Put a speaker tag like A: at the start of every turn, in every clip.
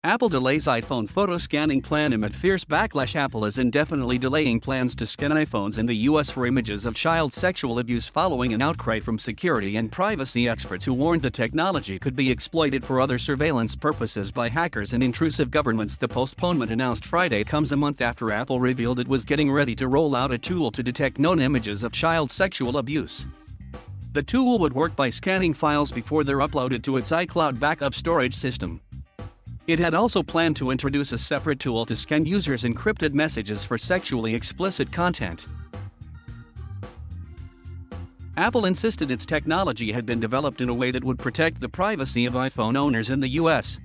A: Apple delays iPhone photo scanning plan amid fierce backlash. Apple is indefinitely delaying plans to scan iPhones in the US for images of child sexual abuse following an outcry from security and privacy experts who warned the technology could be exploited for other surveillance purposes by hackers and intrusive governments. The postponement announced Friday comes a month after Apple revealed it was getting ready to roll out a tool to detect known images of child sexual abuse. The tool would work by scanning files before they're uploaded to its iCloud backup storage system. It had also planned to introduce a separate tool to scan users' encrypted messages for sexually explicit content. Apple insisted its technology had been developed in a way that would protect the privacy of iPhone owners in the US.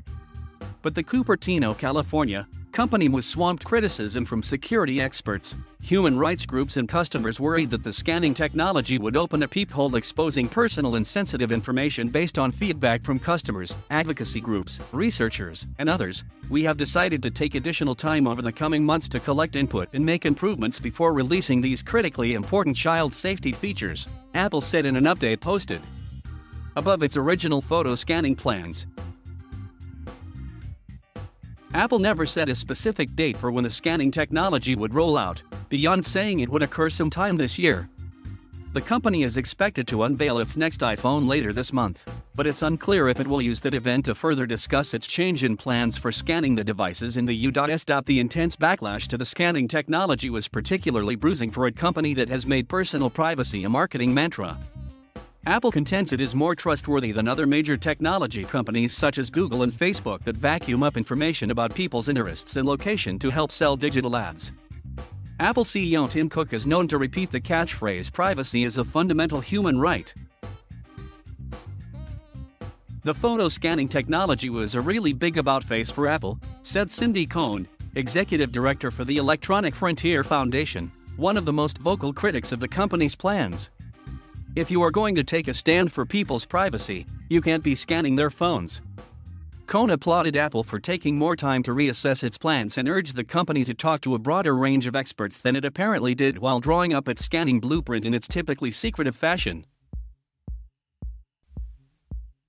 A: But the Cupertino, California, company was swamped criticism from security experts, human rights groups and customers worried that the scanning technology would open a peephole exposing personal and sensitive information based on feedback from customers, advocacy groups, researchers, and others. We have decided to take additional time over the coming months to collect input and make improvements before releasing these critically important child safety features, Apple said in an update posted above its original photo scanning plans. Apple never set a specific date for when the scanning technology would roll out, beyond saying it would occur sometime this year. The company is expected to unveil its next iPhone later this month, but it's unclear if it will use that event to further discuss its change in plans for scanning the devices in the US. The intense backlash to the scanning technology was particularly bruising for a company that has made personal privacy a marketing mantra. Apple contends it is more trustworthy than other major technology companies such as Google and Facebook that vacuum up information about people's interests and location to help sell digital ads. Apple CEO Tim Cook is known to repeat the catchphrase "privacy is a fundamental human right." The photo scanning technology was a really big about-face for Apple, said Cindy Cohn, executive director for the Electronic Frontier Foundation, one of the most vocal critics of the company's plans. If you are going to take a stand for people's privacy, you can't be scanning their phones. Cohn applauded Apple for taking more time to reassess its plans and urged the company to talk to a broader range of experts than it apparently did while drawing up its scanning blueprint in its typically secretive fashion.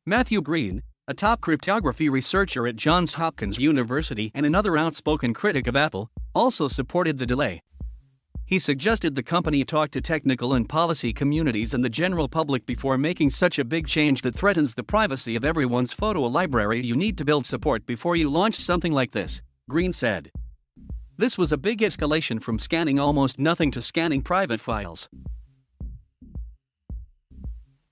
A: Matthew Green, a top cryptography researcher at Johns Hopkins University and another outspoken critic of Apple, also supported the delay. He suggested the company talk to technical and policy communities and the general public before making such a big change that threatens the privacy of everyone's photo library. You need to build support before you launch something like this, Green said. This was a big escalation from scanning almost nothing to scanning private files.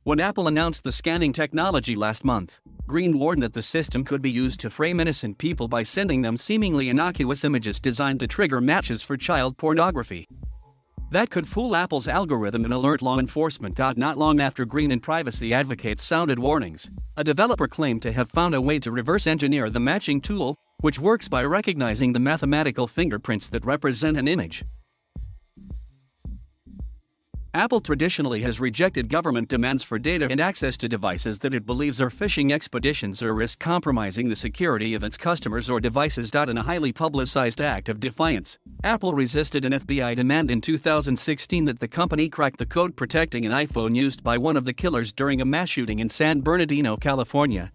A: When Apple announced the scanning technology last month, Green warned that the system could be used to frame innocent people by sending them seemingly innocuous images designed to trigger matches for child pornography. That could fool Apple's algorithm and alert law enforcement. Not long after Green and privacy advocates sounded warnings, a developer claimed to have found a way to reverse engineer the matching tool, which works by recognizing the mathematical fingerprints that represent an image. Apple traditionally has rejected government demands for data and access to devices that it believes are phishing expeditions or risk compromising the security of its customers or devices. In a highly publicized act of defiance, Apple resisted an FBI demand in 2016 that the company crack the code protecting an iPhone used by one of the killers during a mass shooting in San Bernardino, California.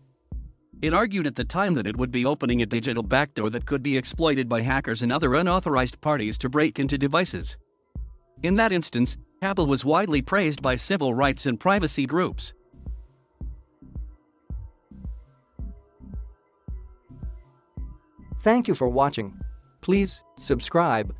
A: It argued at the time that it would be opening a digital backdoor that could be exploited by hackers and other unauthorized parties to break into devices. In that instance, Apple was widely praised by civil rights and privacy groups.
B: Thank you for watching. Please subscribe.